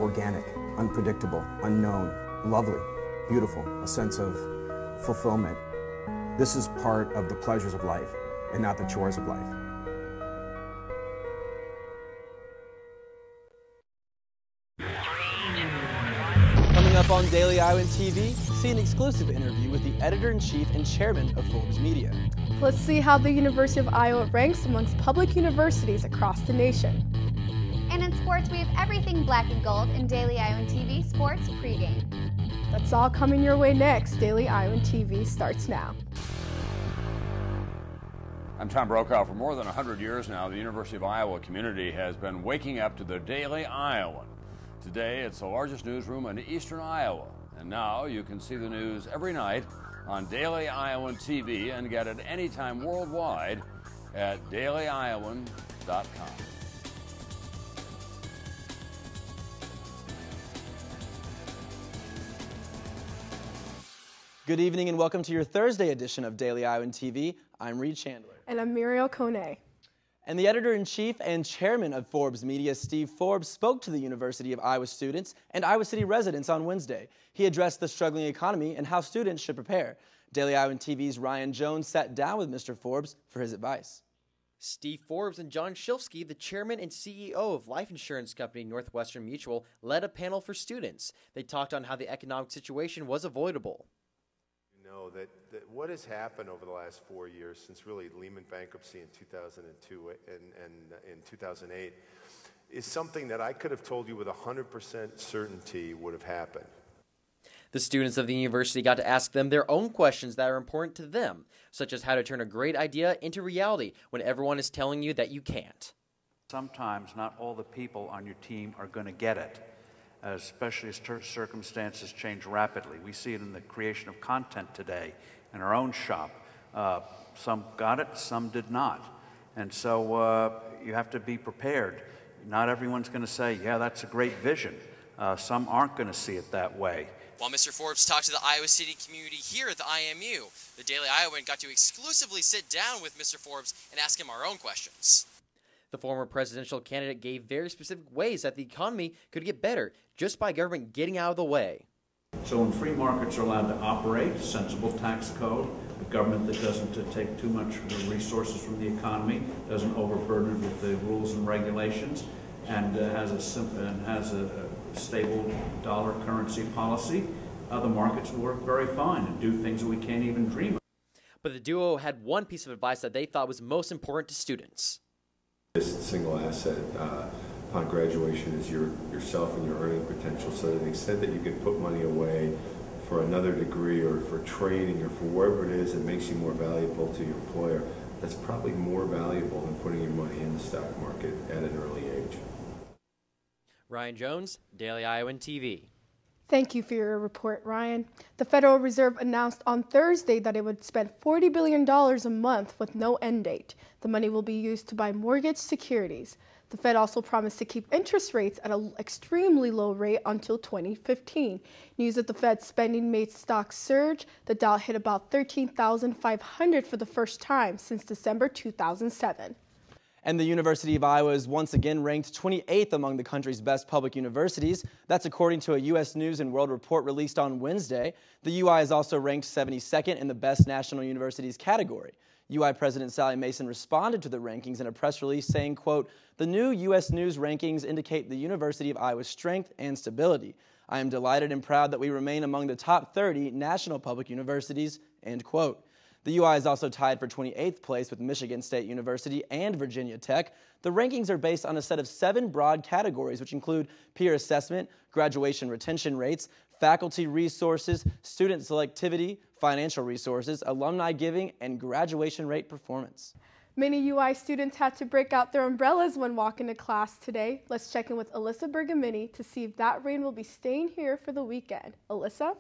organic, unpredictable, unknown, lovely, beautiful, a sense of fulfillment. This is part of the pleasures of life and not the chores of life. Coming up on Daily Iowan TV, see an exclusive interview with the editor-in-chief and chairman of Forbes Media. Let's see how the University of Iowa ranks amongst public universities across the nation. And in sports, we have everything black and gold in Daily Iowan TV Sports Pregame. That's all coming your way next. Daily Iowan TV starts now. I'm Tom Brokaw. For more than 100 years now, the University of Iowa community has been waking up to the Daily Iowan. Today, it's the largest newsroom in eastern Iowa. And now you can see the news every night on Daily Iowan TV and get it anytime worldwide at dailyiowan.com. Good evening and welcome to your Thursday edition of Daily Iowan TV. I'm Reed Chandler. And I'm Muriel Kone. And the editor-in-chief and chairman of Forbes Media, Steve Forbes, spoke to the University of Iowa students and Iowa City residents on Wednesday. He addressed the struggling economy and how students should prepare. Daily Iowan TV's Ryan Jones sat down with Mr. Forbes for his advice. Steve Forbes and John Shilfsky, the chairman and CEO of life insurance company Northwestern Mutual, led a panel for students. They talked on how the economic situation was avoidable. That what has happened over the last 4 years since really Lehman bankruptcy in 2002 and in 2008 is something that I could have told you with 100% certainty would have happened. The students of the university got to ask them their own questions that are important to them, such as how to turn a great idea into reality when everyone is telling you that you can't. Sometimes not all the people on your team are going to get it, especially as circumstances change rapidly. We see it in the creation of content today in our own shop. Some got it, some did not. And so you have to be prepared. Not everyone's going to say, yeah, that's a great vision. Some aren't going to see it that way. While Mr. Forbes talked to the Iowa City community here at the IMU, the Daily Iowan got to exclusively sit down with Mr. Forbes and ask him our own questions. The former presidential candidate gave very specific ways that the economy could get better just by government getting out of the way. So when free markets are allowed to operate, sensible tax code, a government that doesn't take too much of the resources from the economy, doesn't overburden it with the rules and regulations, and has a stable dollar currency policy, the markets will work very fine and do things that we can't even dream of. But the duo had one piece of advice that they thought was most important to students. This single asset upon graduation is yourself and your earning potential, so to the extent that you can put money away for another degree or for training or for wherever it is that makes you more valuable to your employer, that's probably more valuable than putting your money in the stock market at an early age. Ryan Jones, Daily Iowan TV. Thank you for your report, Ryan. The Federal Reserve announced on Thursday that it would spend $40 billion a month with no end date. The money will be used to buy mortgage securities. The Fed also promised to keep interest rates at an extremely low rate until 2015. News of the Fed's spending made stocks surge. The Dow hit about 13,500 for the first time since December 2007. And the University of Iowa is once again ranked 28th among the country's best public universities. That's according to a U.S. News & World Report released on Wednesday. The UI is also ranked 72nd in the Best National Universities category. UI President Sally Mason responded to the rankings in a press release saying, quote, "The new U.S. News rankings indicate the University of Iowa's strength and stability. I am delighted and proud that we remain among the top 30 national public universities," end quote. The UI is also tied for 28th place with Michigan State University and Virginia Tech. The rankings are based on a set of 7 broad categories, which include peer assessment, graduation retention rates, faculty resources, student selectivity, financial resources, alumni giving, and graduation rate performance. Many UI students had to break out their umbrellas when walking to class today. Let's check in with Alyssa Bergamini to see if that rain will be staying here for the weekend. Alyssa?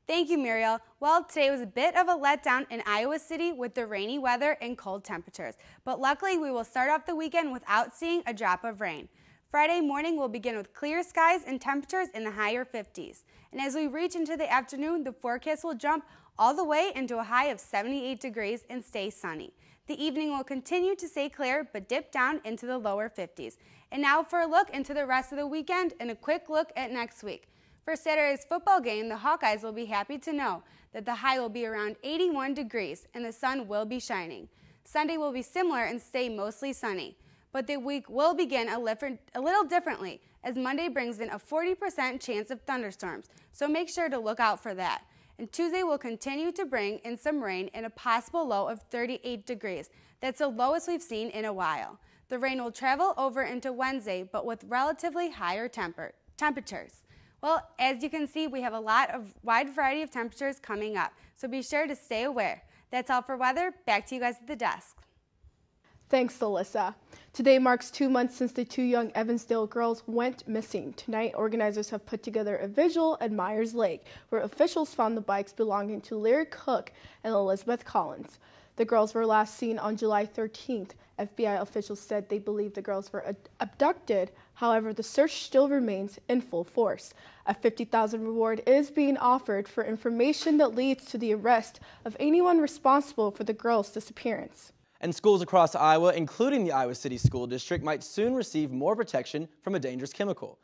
Thank you, Muriel. Well, today was a bit of a letdown in Iowa City with the rainy weather and cold temperatures. But luckily, we will start off the weekend without seeing a drop of rain. Friday morning will begin with clear skies and temperatures in the higher 50s. And as we reach into the afternoon, the forecast will jump all the way into a high of 78 degrees and stay sunny. The evening will continue to stay clear but dip down into the lower 50s. And now for a look into the rest of the weekend and a quick look at next week. For Saturday's football game, the Hawkeyes will be happy to know that the high will be around 81 degrees and the sun will be shining. Sunday will be similar and stay mostly sunny. But the week will begin a little differently, as Monday brings in a 40% chance of thunderstorms, so make sure to look out for that. And Tuesday will continue to bring in some rain and a possible low of 38 degrees. That's the lowest we've seen in a while. The rain will travel over into Wednesday, but with relatively higher temperatures. Well, as you can see, we have a wide variety of temperatures coming up, so be sure to stay aware. That's all for weather. Back to you guys at the desk. Thanks, Alyssa. Today marks 2 months since the two young Evansdale girls went missing. Tonight, organizers have put together a visual at Myers Lake, where officials found the bikes belonging to Larry Cook and Elizabeth Collins. The girls were last seen on July 13th. FBI officials said they believe the girls were abducted. However, the search still remains in full force. A $50,000 reward is being offered for information that leads to the arrest of anyone responsible for the girls' disappearance. And schools across Iowa, including the Iowa City School District, might soon receive more protection from a dangerous chemical.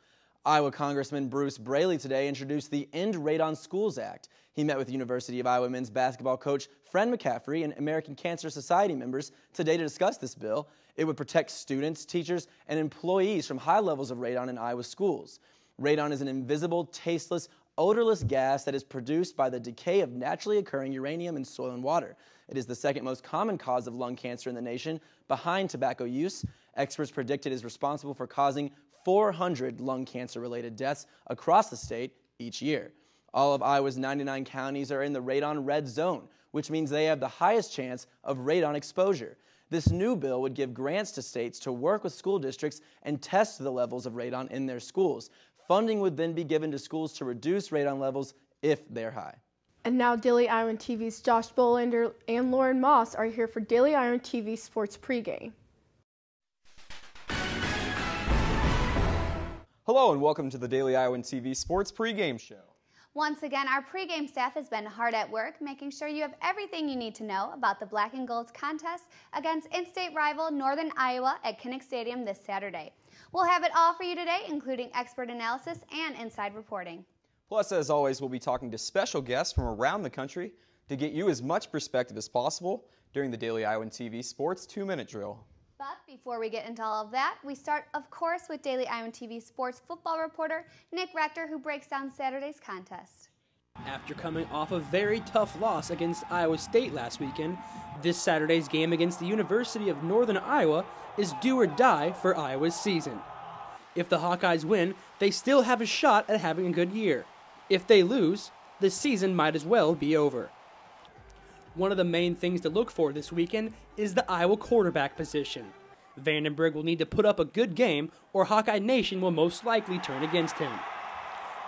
Iowa Congressman Bruce Braley today introduced the End Radon Schools Act. He met with University of Iowa men's basketball coach Fred McCaffrey and American Cancer Society members today to discuss this bill. It would protect students, teachers, and employees from high levels of radon in Iowa schools. Radon is an invisible, tasteless, odorless gas that is produced by the decay of naturally occurring uranium in soil and water. It is the second most common cause of lung cancer in the nation, behind tobacco use. Experts predict it is responsible for causing 400 lung cancer-related deaths across the state each year. All of Iowa's 99 counties are in the radon red zone, which means they have the highest chance of radon exposure. This new bill would give grants to states to work with school districts and test the levels of radon in their schools. Funding would then be given to schools to reduce radon levels if they're high. And now Daily Iowan TV's Josh Bolander and Lauren Moss are here for Daily Iowan TV Sports Pregame. Hello and welcome to the Daily Iowan TV Sports Pregame Show. Once again, our pregame staff has been hard at work making sure you have everything you need to know about the Black and Gold's contest against in-state rival Northern Iowa at Kinnick Stadium this Saturday. We'll have it all for you today, including expert analysis and inside reporting. Plus, as always, we'll be talking to special guests from around the country to get you as much perspective as possible during the Daily Iowan TV Sports 2-Minute Drill. But before we get into all of that, we start, of course, with Daily Iowan TV sports football reporter Nick Rector, who breaks down Saturday's contest. After coming off a very tough loss against Iowa State last weekend, this Saturday's game against the University of Northern Iowa is do or die for Iowa's season. If the Hawkeyes win, they still have a shot at having a good year. If they lose, the season might as well be over. One of the main things to look for this weekend is the Iowa quarterback position. Vandenberg will need to put up a good game, or Hawkeye Nation will most likely turn against him.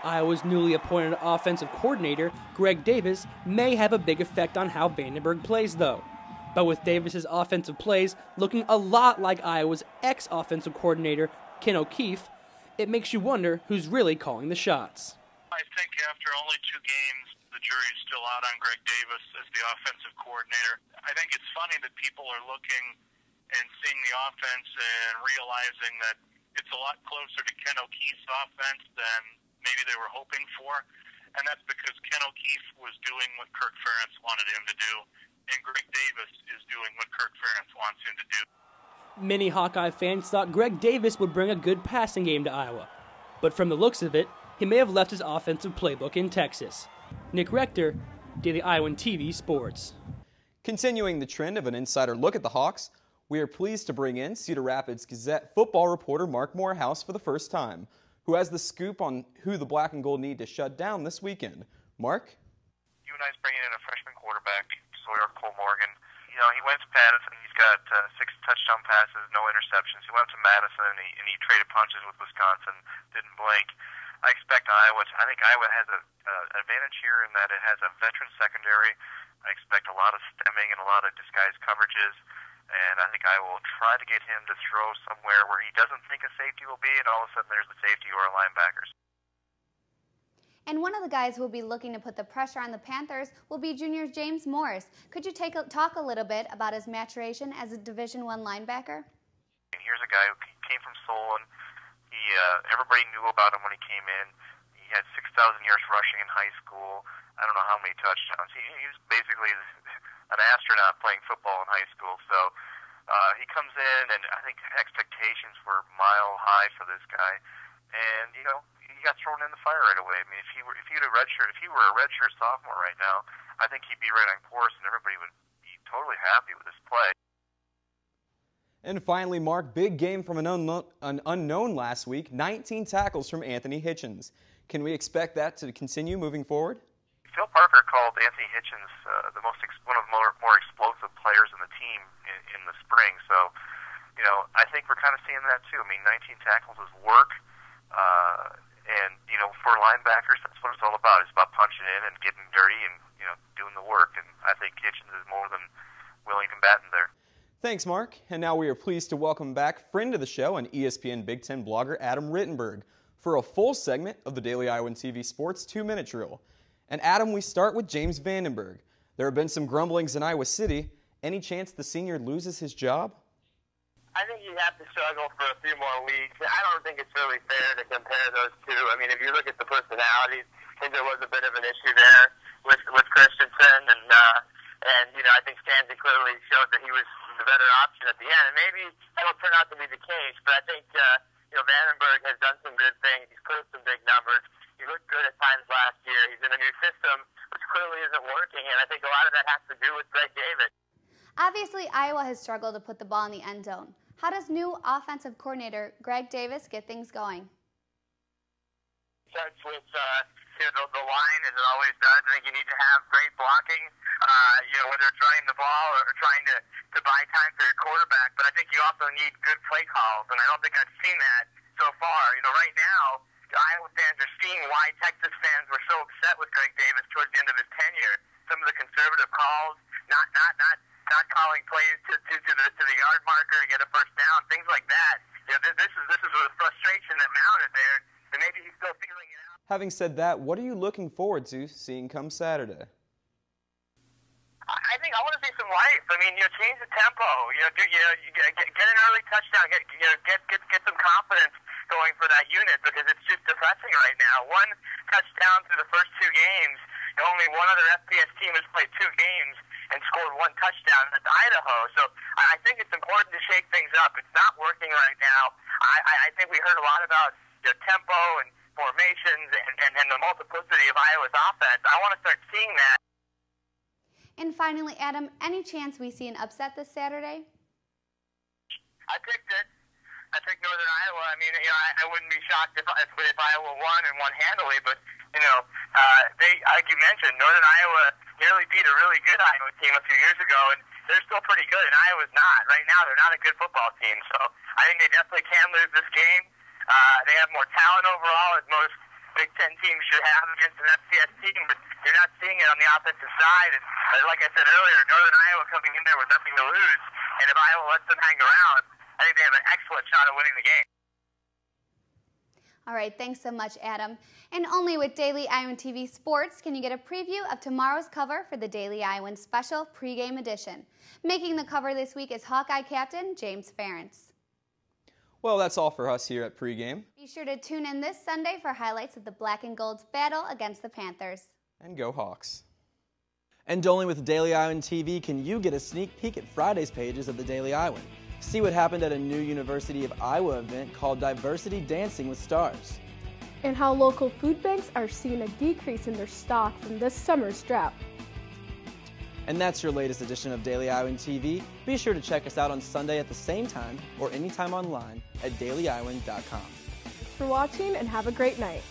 Iowa's newly appointed offensive coordinator, Greg Davis, may have a big effect on how Vandenberg plays, though. But with Davis's offensive plays looking a lot like Iowa's ex-offensive coordinator, Ken O'Keefe, it makes you wonder who's really calling the shots. I think after only 2 games, the jury's still out on Greg Davis as the offensive coordinator. I think it's funny that people are looking and seeing the offense and realizing that it's a lot closer to Ken O'Keefe's offense than maybe they were hoping for. And that's because Ken O'Keefe was doing what Kirk Ferentz wanted him to do, and Greg Davis is doing what Kirk Ferentz wants him to do. Many Hawkeye fans thought Greg Davis would bring a good passing game to Iowa. But from the looks of it, he may have left his offensive playbook in Texas. Nick Rector, Daily Iowan TV Sports. Continuing the trend of an insider look at the Hawks, we are pleased to bring in Cedar Rapids Gazette football reporter Mark Morehouse for the first time, who has the scoop on who the Black and Gold need to shut down this weekend. Mark? UNI's bringing in a freshman quarterback, Sawyer Cole Morgan. You know, he went to Madison. He's got 6 touchdown passes, no interceptions. He went to Madison and he traded punches with Wisconsin, didn't blink. I think Iowa has an advantage here in that it has a veteran secondary. I expect a lot of stemming and a lot of disguised coverages, and I think Iowa will try to get him to throw somewhere where he doesn't think a safety will be, and all of a sudden there's the safety or linebackers. And one of the guys who will be looking to put the pressure on the Panthers will be junior James Morris. Could you talk a little bit about his maturation as a Division I linebacker? Here's a guy who came from soul, and everybody knew about him when he came in. He had 6,000 yards rushing in high school. I don't know how many touchdowns. He was basically an astronaut playing football in high school. So he comes in, and I think expectations were mile high for this guy. And he got thrown in the fire right away. I mean, if he were a redshirt sophomore right now, I think he'd be right on course, and everybody would be totally happy with his play. And finally, Mark, big game from an unknown last week, 19 tackles from Anthony Hitchens. Can we expect that to continue moving forward? Phil Parker called Anthony Hitchens one of the more explosive players in the team in the spring. So, I think we're kind of seeing that too. I mean, 19 tackles is work, and for linebackers, that's what it's all about. It's about punching in and getting dirty and doing the work. And I think Hitchens is more than willing combatant there. Thanks, Mark. And now we are pleased to welcome back friend of the show and ESPN Big Ten blogger Adam Rittenberg for a full segment of the Daily Iowan TV Sports 2-Minute Drill. And Adam, we start with James Vandenberg. There have been some grumblings in Iowa City. Any chance the senior loses his job? I think he'd have to struggle for a few more weeks. I don't think it's really fair to compare those two. I mean, if you look at the personalities, I think there was a bit of an issue there with Christensen, and I think Stanzi clearly showed that he was the better option at the end. And maybe that'll turn out to be the case, but I think Vandenberg has done some good things. He's put up some big numbers. He looked good at times last year. He's in a new system, which clearly isn't working, and I think a lot of that has to do with Greg Davis. Obviously, Iowa has struggled to put the ball in the end zone. How does new offensive coordinator Greg Davis get things going? Starts with the line, as it always does. I think you need to have great blocking, whether it's running the ball or trying to buy time for your quarterback. But I think you also need good play calls, and I don't think I've seen that so far. Right now, Iowa fans are seeing why Texas fans were so upset with Greg Davis towards the end of his tenure. Some of the conservative calls, not calling plays to the yard marker to get a first down, things like that. This is the frustration that mounted there, and maybe he's still feeling it out. Having said that, what are you looking forward to seeing come Saturday? I think I want to see some life. I mean, change the tempo. Get an early touchdown. Get some confidence going for that unit, because it's just depressing right now. One touchdown through the first two games. Only one other FBS team has played two games and scored one touchdown. That's Idaho. So I think it's important to shake things up. It's not working right now. I think we heard a lot about tempo and formations and the multiplicity of Iowa's offense. I want to start seeing that. And finally, Adam, any chance we see an upset this Saturday? I picked it. I picked Northern Iowa. I mean, I wouldn't be shocked if Iowa won and won handily, but they, like you mentioned, Northern Iowa nearly beat a really good Iowa team a few years ago, and they're still pretty good, and Iowa's not. Right now, they're not a good football team, so I think they definitely can lose this game. They have more talent overall, as most Big Ten teams should have against an FCS team, but you're not seeing it on the offensive side. And like I said earlier, Northern Iowa coming in there with nothing to lose, and if Iowa lets them hang around, I think they have an excellent shot at winning the game. All right, thanks so much, Adam. And only with Daily Iowan TV Sports can you get a preview of tomorrow's cover for the Daily Iowan Special Pregame Edition. Making the cover this week is Hawkeye captain James Ferentz. Well, that's all for us here at Pregame. Be sure to tune in this Sunday for highlights of the Black and Gold's battle against the Panthers. And go Hawks. And only with Daily Iowan TV can you get a sneak peek at Friday's pages of the Daily Iowan. See what happened at a new University of Iowa event called Diversity Dancing with Stars. And how local food banks are seeing a decrease in their stock from this summer's drought. And that's your latest edition of Daily Iowan TV. Be sure to check us out on Sunday at the same time or anytime online at dailyiowan.com. Thanks for watching and have a great night.